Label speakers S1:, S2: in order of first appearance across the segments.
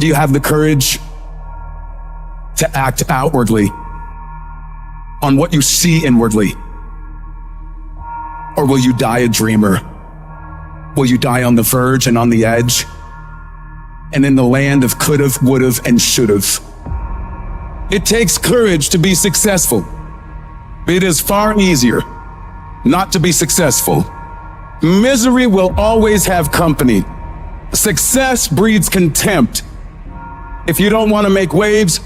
S1: Do you have the courage to act outwardly on what you see inwardly? Or will you die a dreamer? Will you die on the verge and on the edge? And in the land of could've, would've, and should've. It takes courage to be successful. It is far easier not to be successful. Misery will always have company. Success breeds contempt. If you don't want to make waves,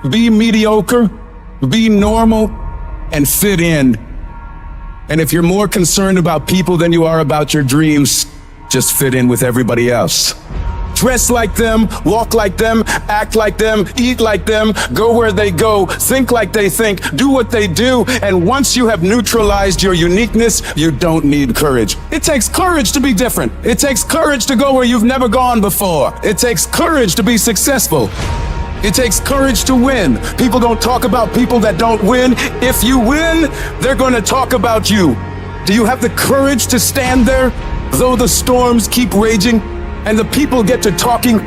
S1: be mediocre, be normal, and fit in. And if you're more concerned about people than you are about your dreams, just fit in with everybody else. Dress like them, walk like them, act like them, eat like them, go where they go, think like they think, do what they do, and once you have neutralized your uniqueness, you don't need courage. It takes courage to be different. It takes courage to go where you've never gone before. It takes courage to be successful. It takes courage to win. People don't talk about people that don't win. If you win, they're going to talk about you. Do you have the courage to stand there, though the storms keep raging? And the people get to talking,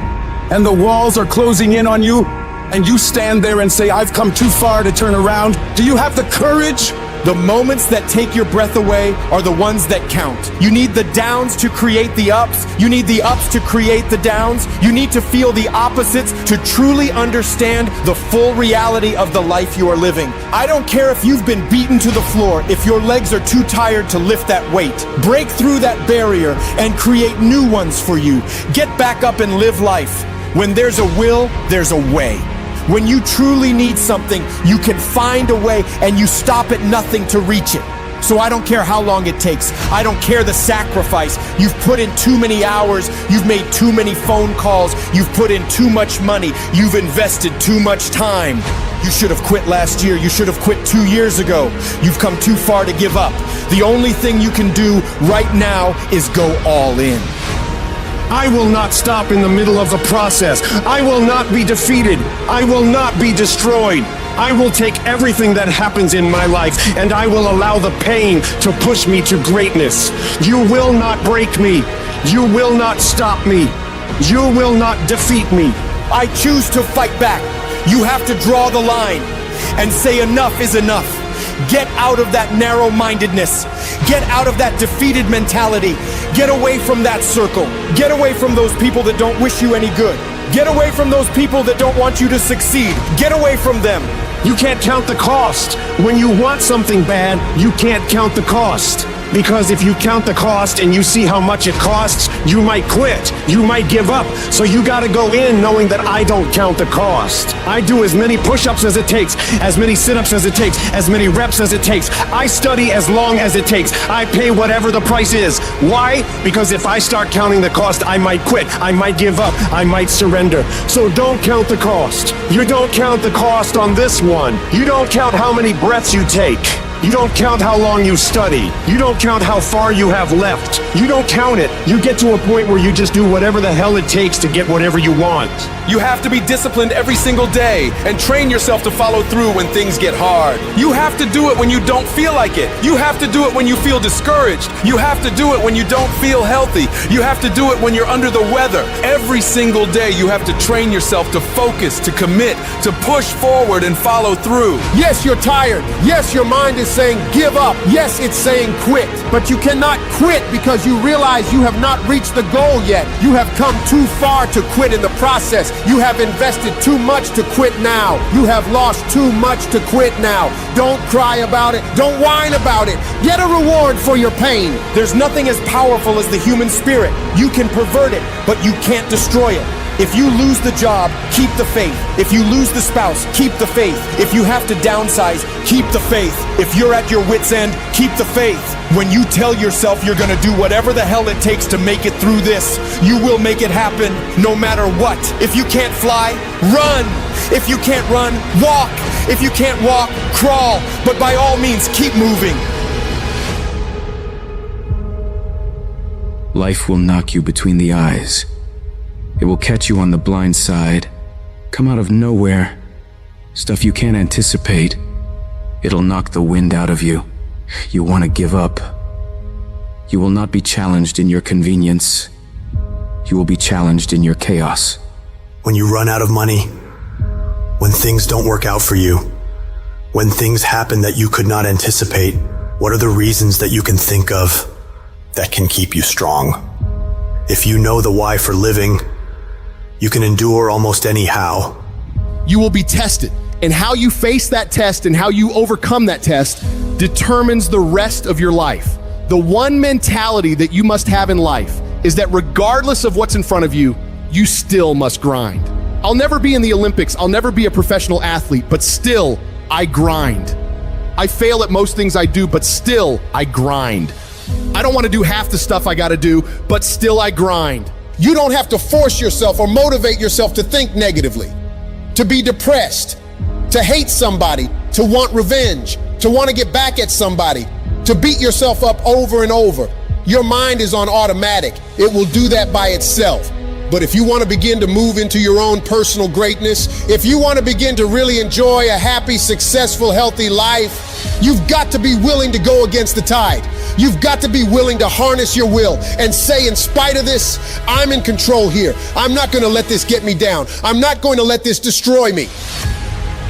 S1: and the walls are closing in on you, and you stand there and say, I've come too far to turn around. Do you have the courage?
S2: The moments that take your breath away are the ones that count. You need the downs to create the ups. You need the ups to create the downs. You need to feel the opposites to truly understand the full reality of the life you are living. I don't care if you've been beaten to the floor, if your legs are too tired to lift that weight. Break through that barrier and create new ones for you. Get back up and live life. When there's a will, there's a way. When you truly need something, you can find a way, and you stop at nothing to reach it. So I don't care how long it takes. I don't care the sacrifice. You've put in too many hours. You've made too many phone calls. You've put in too much money. You've invested too much time. You should have quit last year. You should have quit 2 years ago. You've come too far to give up. The only thing you can do right now is go all in.
S3: I will not stop in the middle of the process. I will not be defeated. I will not be destroyed. I will take everything that happens in my life, and I will allow the pain to push me to greatness. You will not break me. You will not stop me. You will not defeat me.
S2: I choose to fight back. You have to draw the line and say enough is enough. Get out of that narrow-mindedness. Get out of that defeated mentality. Get away from that circle. Get away from those people that don't wish you any good. Get away from those people that don't want you to succeed. Get away from them.
S3: You can't count the cost. When you want something bad, you can't count the cost. Because if you count the cost and you see how much it costs, you might quit. You might give up. So you gotta go in knowing that I don't count the cost. I do as many push-ups as it takes, as many sit-ups as it takes, as many reps as it takes. I study as long as it takes. I pay whatever the price is. Why? Because if I start counting the cost, I might quit. I might give up. I might surrender. So don't count the cost. You don't count the cost on this one. You don't count how many breaths you take. You don't count how long you study. You don't count how far you have left. You don't count it. You get to a point where you just do whatever the hell it takes to get whatever you want.
S2: You have to be disciplined every single day and train yourself to follow through when things get hard. You have to do it when you don't feel like it. You have to do it when you feel discouraged. You have to do it when you don't feel healthy. You have to do it when you're under the weather. Every single day you have to train yourself to focus, to commit, to push forward and follow through. Yes, you're tired. Yes, your mind is saying give up. Yes, it's saying quit. But you cannot quit because you realize you have not reached the goal yet. You have come too far to quit in the process. You have invested too much to quit now. You have lost too much to quit now. Don't cry about it. Don't whine about it. Get a reward for your pain. There's nothing as powerful as the human spirit. You can pervert it, but you can't destroy it. If you lose the job, keep the faith. If you lose the spouse, keep the faith. If you have to downsize, keep the faith. If you're at your wit's end, keep the faith. When you tell yourself you're gonna do whatever the hell it takes to make it through this, you will make it happen no matter what. If you can't fly, run. If you can't run, walk. If you can't walk, crawl. But by all means, keep moving.
S4: Life will knock you between the eyes. It will catch you on the blind side, come out of nowhere, stuff you can't anticipate. It'll knock the wind out of you. You want to give up. You will not be challenged in your convenience. You will be challenged in your chaos.
S5: when you run out of money, when things don't work out for you, when things happen that you could not anticipate, what are the reasons that you can think of that can keep you strong? If you know the why for living, you can endure almost any how.
S6: You will be tested, and how you face that test and how you overcome that test determines the rest of your life. The one mentality that you must have in life is that regardless of what's in front of you, you still must grind. I'll never be in the Olympics, I'll never be a professional athlete, but still, I grind. I fail at most things I do, but still, I grind. I don't want to do half the stuff I gotta do, but still I grind.
S7: You don't have to force yourself or motivate yourself to think negatively, to be depressed, to hate somebody, to want revenge, to want to get back at somebody, to beat yourself up over and over. Your mind is on automatic. It will do that by itself. But if you want to begin to move into your own personal greatness, if you want to begin to really enjoy a happy, successful, healthy life, you've got to be willing to go against the tide. You've got to be willing to harness your will and say, in spite of this, I'm in control here. I'm not going to let this get me down. I'm not going to let this destroy me.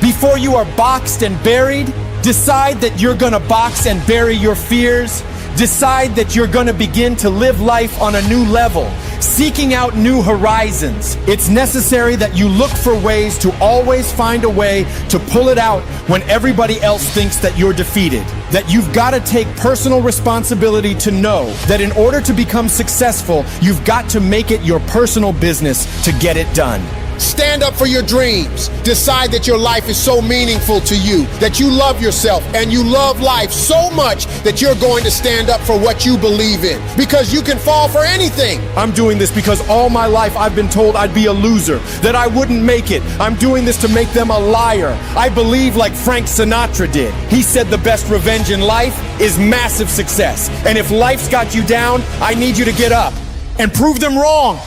S8: Before you are boxed and buried, decide that you're gonna box and bury your fears. Decide that you're gonna begin to live life on a new level, seeking out new horizons. It's necessary that you look for ways to always find a way to pull it out when everybody else thinks that you're defeated. That you've gotta take personal responsibility to know that in order to become successful, you've got to make it your personal business to get it done.
S7: Stand up for your dreams. Decide that your life is so meaningful to you, that you love yourself and you love life so much that you're going to stand up for what you believe in, because you can fall for anything.
S8: I'm doing this because all my life I've been told I'd be a loser, that I wouldn't make it. I'm doing this to make them a liar. I believe like Frank Sinatra did. He said the best revenge in life is massive success. And if life's got you down, I need you to get up and prove them wrong.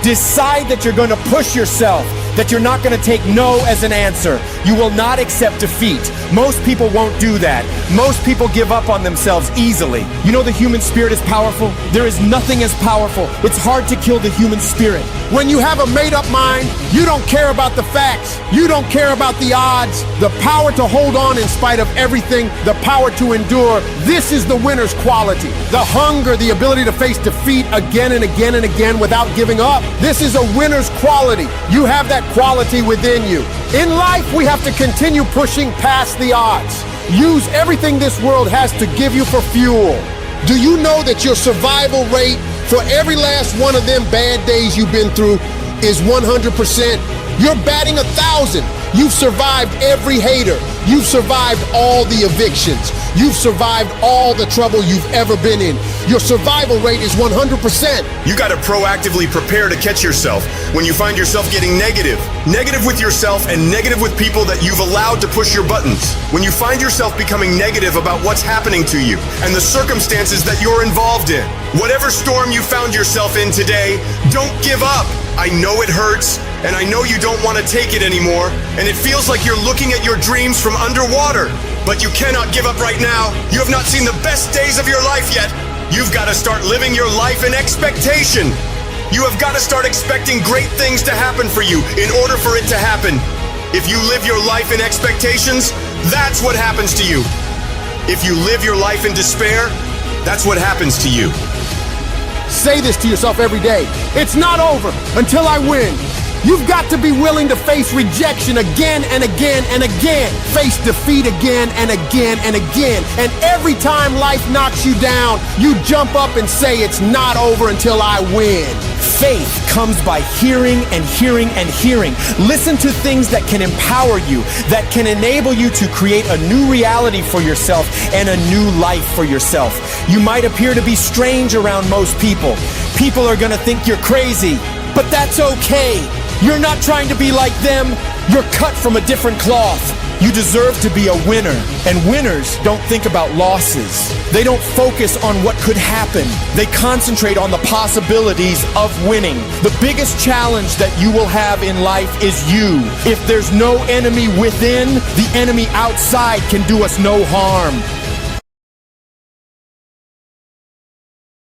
S8: Decide that you're going to push yourself, that you're not going to take no as an answer. You will not accept defeat. Most people won't do that. Most people give up on themselves easily. You know the human spirit is powerful? There is nothing as powerful. It's hard to kill the human spirit.
S7: When you have a made-up mind, you don't care about the facts. You don't care about the odds. The power to hold on in spite of everything, the power to endure. This is the winner's quality. The hunger, the ability to face defeat again and again and again without giving up. This is a winner's quality. You have that quality within you. In life, we have to continue pushing past the odds. Use everything this world has to give you for fuel. Do you know that your survival rate for every last one of them bad days you've been through is 100%? You're batting 1,000. You've survived every hater. You've survived all the evictions. You've survived all the trouble you've ever been in. Your survival rate is 100%.
S5: You gotta proactively prepare to catch yourself when you find yourself getting negative. Negative with yourself and negative with people that you've allowed to push your buttons. When you find yourself becoming negative about what's happening to you and the circumstances that you're involved in. Whatever storm you found yourself in today, don't give up. I know it hurts, and I know you don't want to take it anymore, and it feels like you're looking at your dreams from underwater. But you cannot give up right now. You have not seen the best days of your life yet. You've got to start living your life in expectation. You have got to start expecting great things to happen for you in order for it to happen. If you live your life in expectations, that's what happens to you. If you live your life in despair, that's what happens to you.
S7: Say this to yourself every day. It's not over until I win. You've got to be willing to face rejection again and again and again. Face defeat again and again and again. And every time life knocks you down, you jump up and say, it's not over until I win.
S8: Faith comes by hearing and hearing and hearing. Listen to things that can empower you, that can enable you to create a new reality for yourself and a new life for yourself. You might appear to be strange around most people. People are gonna think you're crazy, but that's okay. You're not trying to be like them. You're cut from a different cloth. You deserve to be a winner. And winners don't think about losses. They don't focus on what could happen. They concentrate on the possibilities of winning. The biggest challenge that you will have in life is you. If there's no enemy within, the enemy outside can do us no harm.